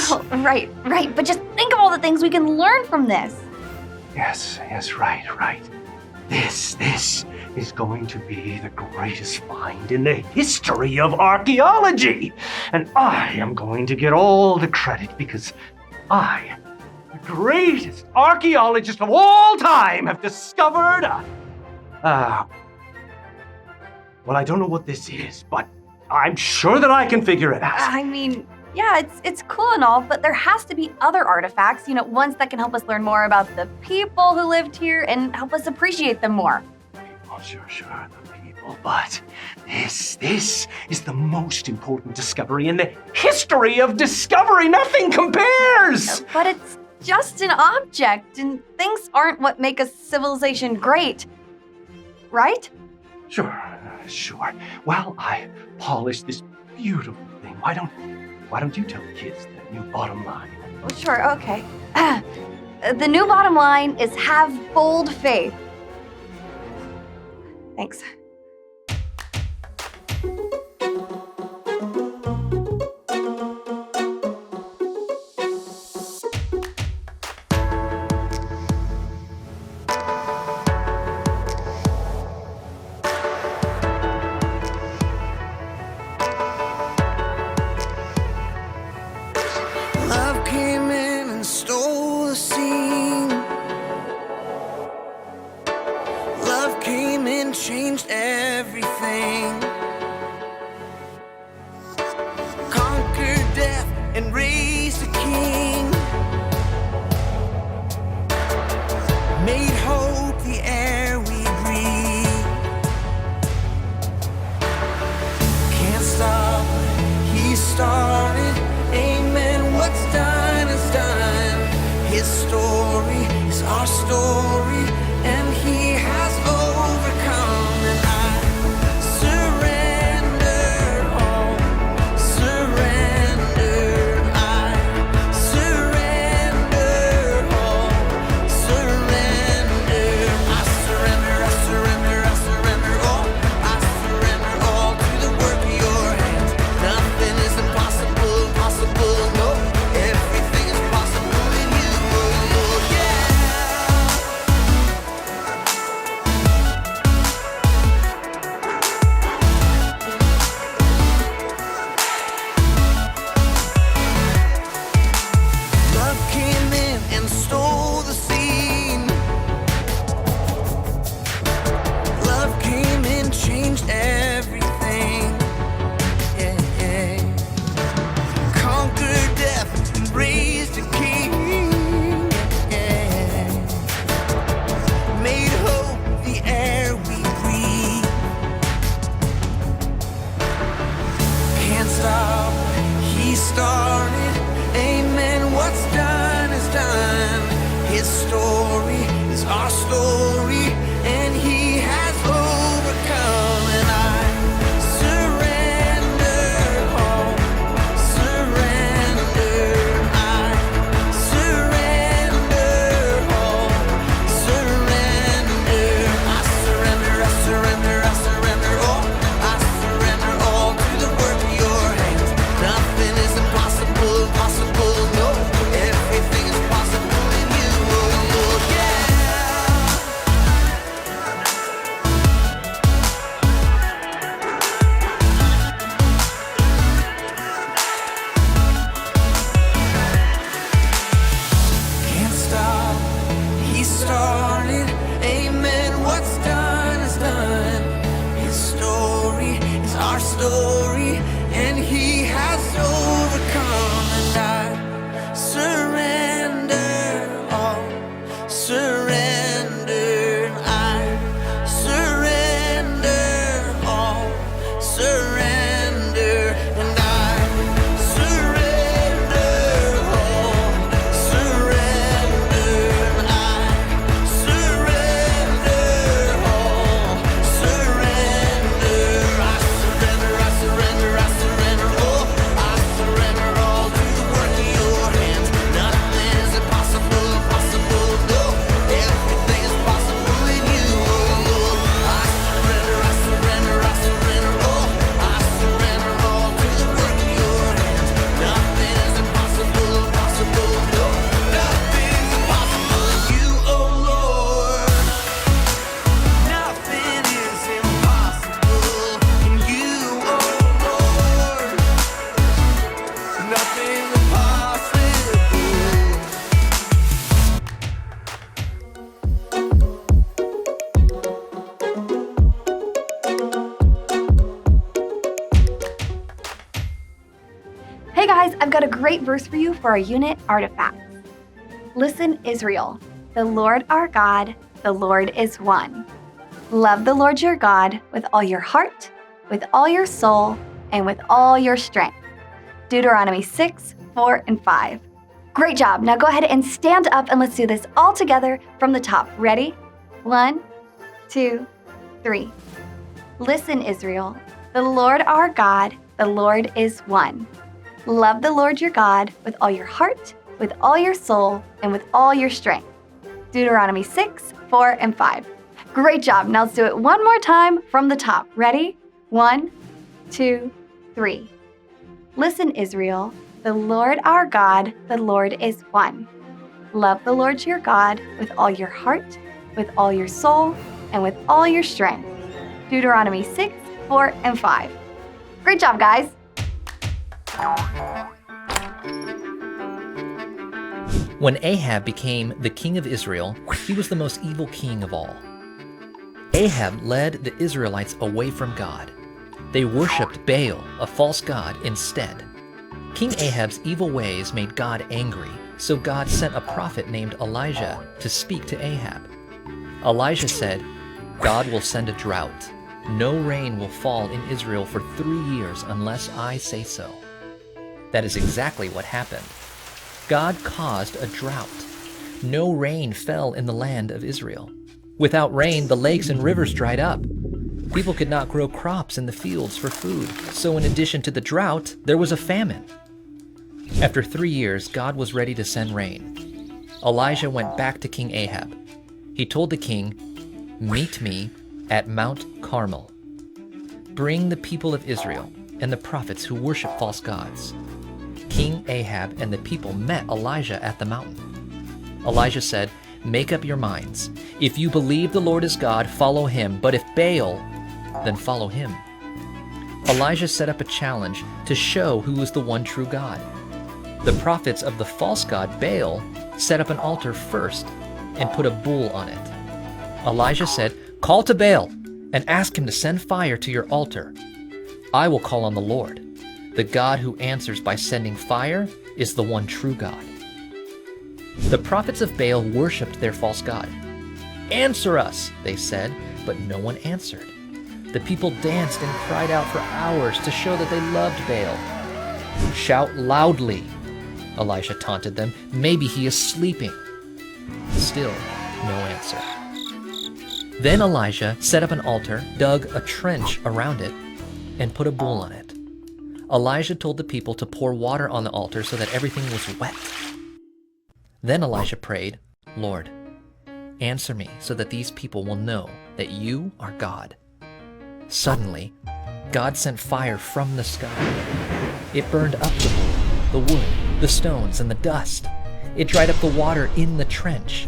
Oh, right. But just think of all the things we can learn from this. Yes, right. This is going to be the greatest find in the history of archaeology. And I am going to get all the credit because I, the greatest archaeologist of all time, have discovered well, I don't know what this is, but I'm sure that I can figure it out. I mean, yeah, it's cool and all, but there has to be other artifacts, ones that can help us learn more about the people who lived here and help us appreciate them more. Oh, sure, the people, but this is the most important discovery in the history of discovery. Nothing compares! But it's just an object, and things aren't what make a civilization great, right? Sure. Well, I polished this beautiful thing. Why don't you tell the kids the new bottom line? Well, sure, okay. The new bottom line is have bold faith. Thanks. Love came in and stole the scene. Love came in, changed everything. Conquered death and raised a king. Made hope the air we breathe. Can't stop what he started. Amen, what's done is done. His story is our story, and he has overcome. And I surrender all, surrender. I surrender all, surrender. I surrender all. I surrender all to the work of your hands. Nothing is impossible. No, everything is possible in you, oh yeah. Love came in and stole the scene. Love came in, changed everything. Yeah. Conquered death and raised a king. Yeah. Made hope the air we breathe. Can't stop what he started. Amen, what's done is done. His story is our story, and he has overcome. And I surrender all. Surrender, I surrender all, surrender. I surrender all. I surrender all to the work of your hands. Nothing is impossible. No, everything is possible in you, oh yeah. got a great verse for you for our unit artifacts. Listen, Israel, the Lord our God, the Lord is one. Love the Lord your God with all your heart, with all your soul, and with all your strength. Deuteronomy 6, 4, and 5. Great job. Now go ahead and stand up and let's do this all together from the top. Ready? 1, 2, 3. Listen, Israel, the Lord our God, the Lord is one. Love the Lord your God with all your heart, with all your soul, and with all your strength. Deuteronomy 6, 4, and 5. Great job. Now let's do it one more time from the top. Ready? 1, 2, 3. Listen, Israel, the Lord our God, the Lord is one. Love the Lord your God with all your heart, with all your soul, and with all your strength. Deuteronomy 6, 4, and 5. Great job, guys. When Ahab became the king of Israel, he was the most evil king of all. Ahab led the Israelites away from God. They worshipped Baal, a false god, instead. King Ahab's evil ways made God angry, so God sent a prophet named Elijah to speak to Ahab. Elijah said, "God will send a drought. No rain will fall in Israel for 3 years unless I say so." That is exactly what happened. God caused a drought. No rain fell in the land of Israel. Without rain, the lakes and rivers dried up. People could not grow crops in the fields for food, so in addition to the drought, there was a famine. After 3 years, God was ready to send rain. Elijah went back to King Ahab. He told the king, "Meet me at Mount Carmel. Bring the people of Israel and the prophets who worship false gods." King Ahab and the people met Elijah at the mountain. Elijah said, "Make up your minds. If you believe the Lord is God, follow him. But if Baal, then follow him." Elijah set up a challenge to show who was the one true God. The prophets of the false god Baal set up an altar first and put a bull on it. Elijah said, "Call to Baal and ask him to send fire to your altar. I will call on the Lord. The God who answers by sending fire is the one true God." The prophets of Baal worshipped their false god. "Answer us," they said, but no one answered. The people danced and cried out for hours to show that they loved Baal. "Shout loudly," Elisha taunted them. "Maybe he is sleeping." Still, no answer. Then Elijah set up an altar, dug a trench around it, and put a bull on it. Elijah told the people to pour water on the altar so that everything was wet. Then Elisha prayed, "Lord, answer me so that these people will know that you are God." Suddenly, God sent fire from the sky. It burned up the wood, the stones, and the dust. It dried up the water in the trench.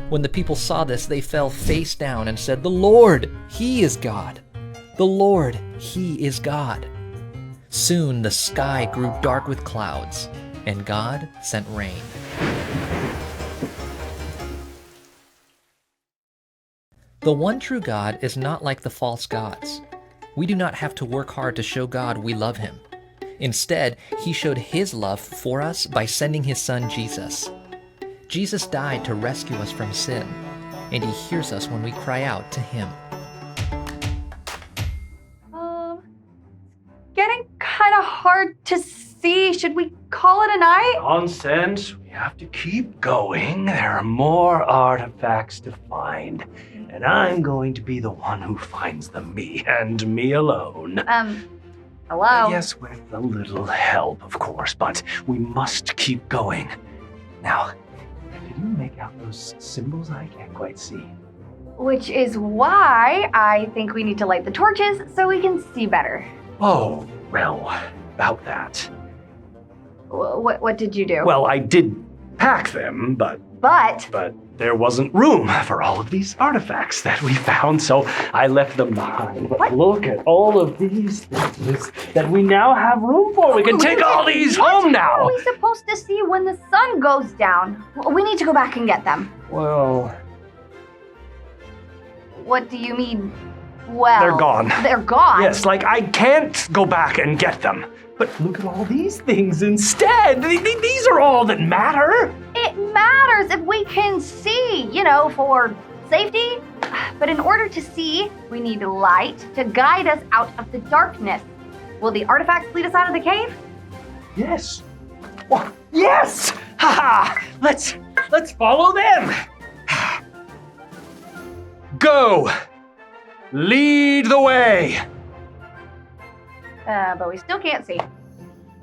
When the people saw this, they fell face down and said, "The Lord, He is God. The Lord, He is God." Soon the sky grew dark with clouds, and God sent rain. The one true God is not like the false gods. We do not have to work hard to show God we love Him. Instead, He showed His love for us by sending His Son, Jesus. Jesus died to rescue us from sin, and He hears us when we cry out to Him. Getting kind of hard to see. Should we call it a night? Nonsense. We have to keep going. There are more artifacts to find. And I'm going to be the one who finds them, me and me alone. Hello? Yes, with a little help, of course, but we must keep going. Now, did you make out those symbols I can't quite see? Which is why I think we need to light the torches so we can see better. Oh, well, about that. What did you do? Well, I did pack them, but But there wasn't room for all of these artifacts that we found, so I left them behind. But look at all of these things that we now have room for. We can take all these home How are now. we supposed to see when the sun goes down? We need to go back and get them. Well, What do you mean, well? they're gone. They're gone? Yes, like I can't go back and get them. But look at all these things instead. These are all that matter. It matters if we can see, for safety. But in order to see, we need light to guide us out of the darkness. Will the artifacts lead us out of the cave? Yes. Oh, yes! Ha ha! Let's follow them. Go. Lead the way. But we still can't see.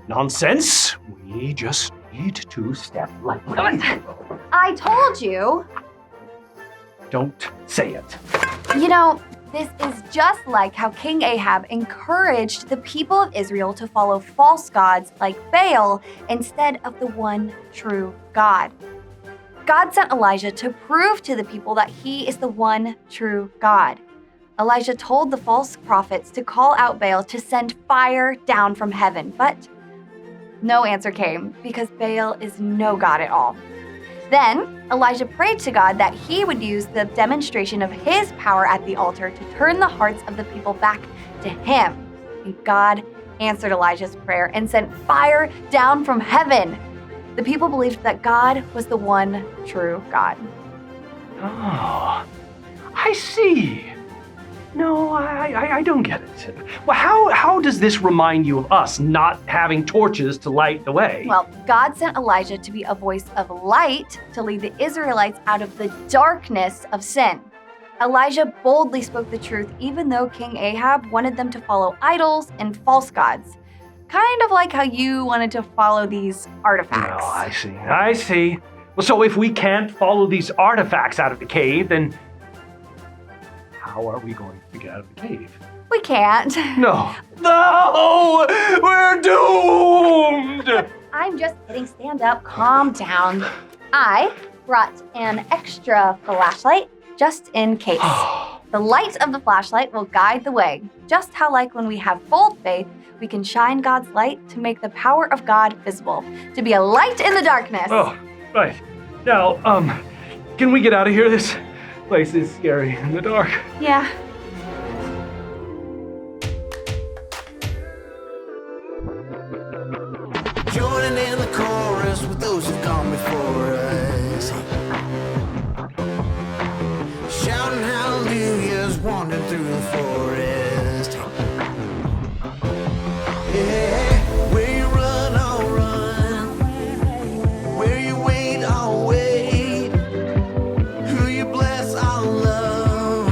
Nonsense. We just need to step lightly. I told you. Don't say it. This is just like how King Ahab encouraged the people of Israel to follow false gods like Baal instead of the one true God. God sent Elijah to prove to the people that he is the one true God. Elijah told the false prophets to call out Baal to send fire down from heaven, but no answer came because Baal is no god at all. Then Elijah prayed to God that he would use the demonstration of his power at the altar to turn the hearts of the people back to him. And God answered Elijah's prayer and sent fire down from heaven. The people believed that God was the one true God. Oh, I see. No, I don't get it. Well, how does this remind you of us not having torches to light the way? Well, God sent Elijah to be a voice of light to lead the Israelites out of the darkness of sin. Elijah boldly spoke the truth even though King Ahab wanted them to follow idols and false gods. Kind of like how you wanted to follow these artifacts. Oh, I see. Well, so if we can't follow these artifacts out of the cave, then how are we going to get out of the cave? We can't. No, we're doomed! I'm just kidding. Stand up. Calm down. I brought an extra flashlight just in case. The light of the flashlight will guide the way. Just how like when we have bold faith, we can shine God's light to make the power of God visible, to be a light in the darkness. Oh, right. Now, can we get out of here? This place is scary in the dark. Yeah. Joining in the chorus with those who've gone before us, shouting hallelujahs, wandering through the forest. Yeah, where you run, I'll run. Where you wait, I'll wait. Who you bless, I'll love.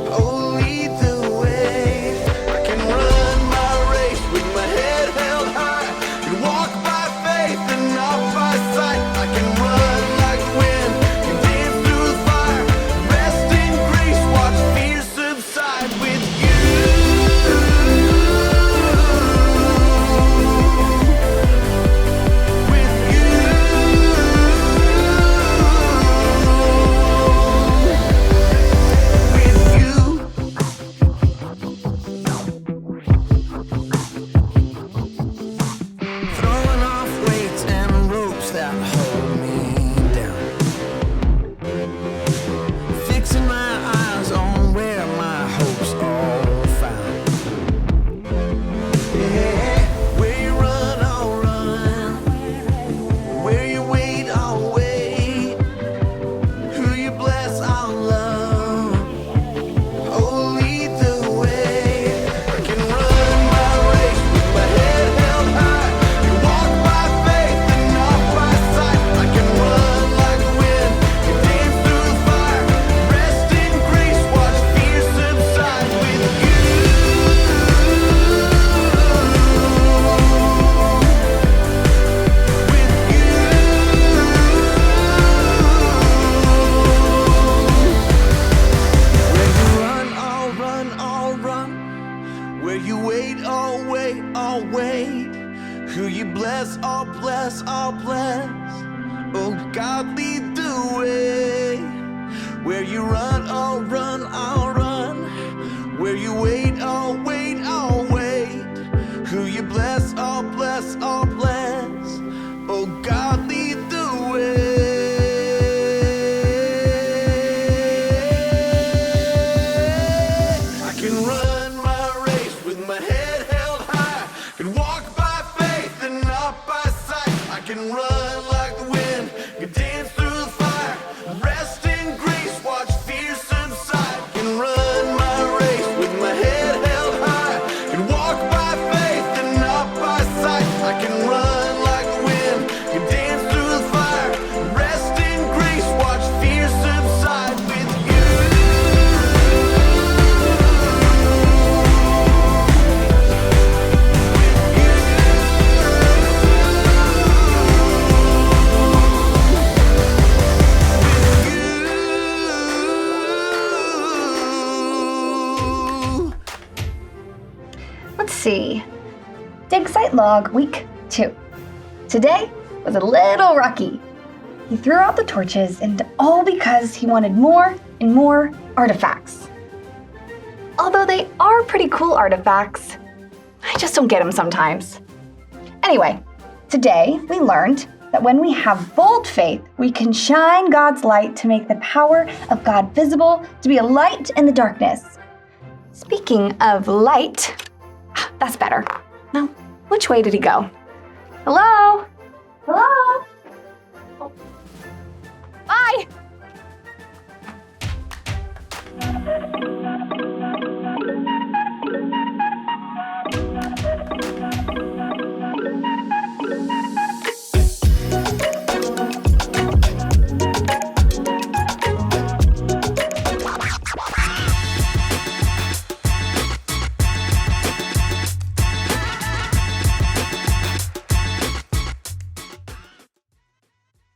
Oh, lead the way. I can run my race with my head held high. Can walk by faith and not by sight. I can run like wind, can dance through the fire. Rest in grace, watch fear subside with you. Throwing off weights and ropes that hold me down. Fixing my eyes on where my hopes are found. Yeah, where you run, I'll run. Where you wait, I'll wait. Who you bless, I'll love. Oh, lead the way. I can run my race with my head held high. Can walk by faith and not by sight. I can run like wind, can dance through the fire. Rest in grace, watch fear subside with you. Where you run, I'll run, I'll run. Where you wait, I'll wait, I'll wait. Who you bless, I'll bless, I'll bless. Oh, God, lead the way. Where you run, I'll run, I'll run. Where you wait, I'll wait, I'll wait. Who you bless, I'll bless, I'll bless. Oh, God, lead the way. I can run my race with my head held high. Can walk run like the wind, can dance through the fire, rest in grace, watch fear subside. Can run my race with my head held high, can walk by faith and not by sight. I can run like the wind, can dance through the fire, rest in grace, watch fear subside with you. Let's see. Dig site log week 2. Today was a little rocky. He threw out the torches, and all because he wanted more and more artifacts. Although they are pretty cool artifacts, I just don't get them sometimes. Anyway, today we learned that when we have bold faith, we can shine God's light to make the power of God visible, to be a light in the darkness. Speaking of light, that's better. Now, which way did he go? Hello? Hello?